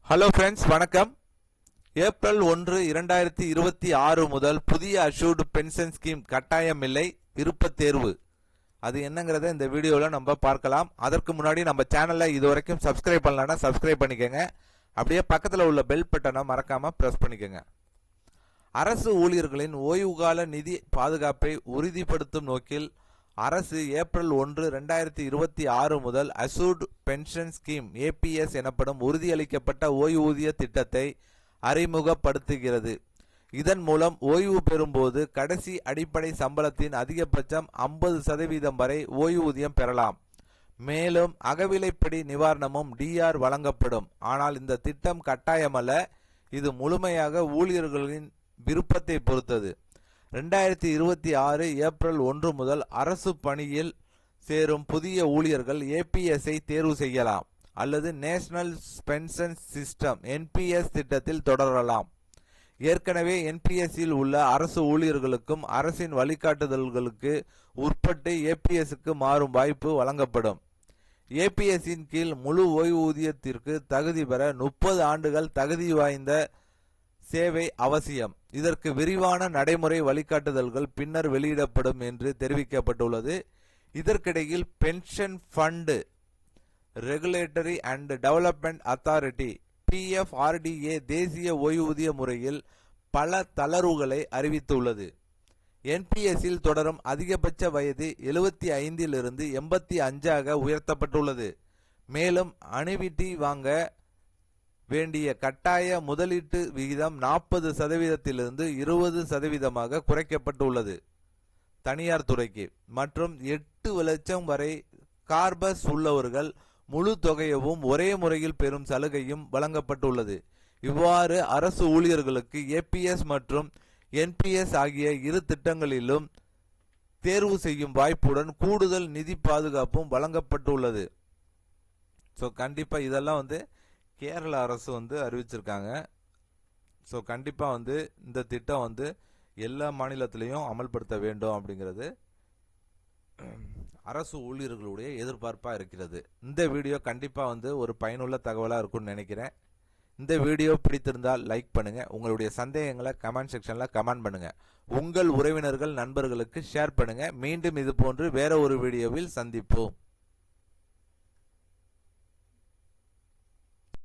Hello friends, வணக்கம். April 1, 2026 முதல் புதிய அஷ்யூர்டு பென்ஷன் ஸ்கீம் கட்டாயமில்லை, விருப்பத் தேர்வு. அது என்னங்கிறத இந்த வீடியோவில் நம்ம பார்க்கலாம். அதற்கு முன்னாடி நம்ம சேனலை இதுவரைக்கும் சப்ஸ்கிரைப் பண்ணலன்னா சப்ஸ்கிரைப் பண்ணிக்கோங்க. அப்படியே பக்கத்தில் உள்ள பெல் பட்டனை மறக்காம பிரஸ் பண்ணிக்கோங்க. அரசு ஊழியர்களின் ஓய்வுகால நிதி பாதுகாப்பை உறுதிப்படுத்தும் நோக்கில் அரசு ஏப்ரல் 1, 2026 முதல் அஷ்யூர்டு பென்ஷன் ஸ்கீம் ஏபிஎஸ் எனப்படும் உறுதியளிக்கப்பட்ட ஓய்வூதிய திட்டத்தை அறிமுகப்படுத்துகிறது. இதன் மூலம் ஓய்வு பெறும்போது கடைசி அடிப்படை சம்பளத்தின் அதிகபட்சம் 50% வரை ஓய்வூதியம் பெறலாம். மேலும் அகவிலைப்படி நிவாரணமும் டிஆர் வழங்கப்படும். ஆனால் இந்த திட்டம் கட்டாயமல்ல, இது முழுமையாக ஊழியர்களின் விருப்பத்தை பொறுத்தது. 2026 ஏப்ரல் 1 முதல் அரசு பணியில் சேரும் புதிய ஊழியர்கள் ஏபிஎஸ்ஐ தேர்வு செய்யலாம் அல்லது நேஷனல் பென்ஷன் சிஸ்டம் என்பிஎஸ் திட்டத்தில் தொடரலாம். ஏற்கனவே என்பிஎஸ்ஸில் உள்ள அரசு ஊழியர்களுக்கும் அரசின் வழிகாட்டுதல்களுக்கு உட்பட்டு ஏபிஎஸ்க்கு மாறும் வாய்ப்பு வழங்கப்படும். ஏபிஎஸ்ஸின் கீழ் முழு ஓய்வூதியத்திற்கு தகுதி பெற 30 ஆண்டுகள் தகுதி வாய்ந்த சேவை அவசியம். இதற்கு விரிவான நடைமுறை வழிகாட்டுதல்கள் பின்னர் வெளியிடப்படும் என்று தெரிவிக்கப்பட்டுள்ளது. இதற்கிடையில் pension fund regulatory and development authority PFRDA தேசிய ஓய்வூதிய முறையில் பல தளர்வுகளை அறிவித்துள்ளது. என்பிஎஸ்ஸில் தொடரும் அதிகபட்ச வயது 75 85 உயர்த்தப்பட்டுள்ளது. மேலும் அனுவிட்டி வாங்க வேண்டிய கட்டாய முதலீட்டு விகிதம் 40% 20% குறைக்கப்பட்டுள்ளது தனியார் துறைக்கு. மற்றும் 8 லட்சம் வரை கார்பஸ் உள்ளவர்கள் முழு தொகையவும் ஒரே முறையில் பெறும் சலுகையும் வழங்கப்பட்டுள்ளது. இவ்வாறு அரசு ஊழியர்களுக்கு ஏபிஎஸ் மற்றும் என்பிஎஸ் ஆகிய இரு திட்டங்களிலும் தேர்வு செய்யும் வாய்ப்புடன் கூடுதல் நிதி பாதுகாப்பும் வழங்கப்பட்டுள்ளது. ஸோ கண்டிப்பாக இதெல்லாம் கேரள அரசு அறிவிச்சிருக்காங்க. ஸோ கண்டிப்பாக இந்த திட்டம் எல்லா மாநிலத்திலையும் அமல்படுத்த வேண்டும் அப்படிங்கிறது அரசு ஊழியர்களுடைய எதிர்பார்ப்பாக இருக்கிறது. இந்த வீடியோ கண்டிப்பாக ஒரு பயனுள்ள தகவலாக இருக்கும்னு நினைக்கிறேன். இந்த வீடியோ பிடித்திருந்தால் லைக் பண்ணுங்க. உங்களுடைய சந்தேகங்களை கமெண்ட் செக்ஷன்ல கமெண்ட் பண்ணுங்க. உங்கள் உறவினர்கள் நண்பர்களுக்கு ஷேர் பண்ணுங்க. மீண்டும் இது போன்று வேற ஒரு வீடியோவில் சந்திப்போம்.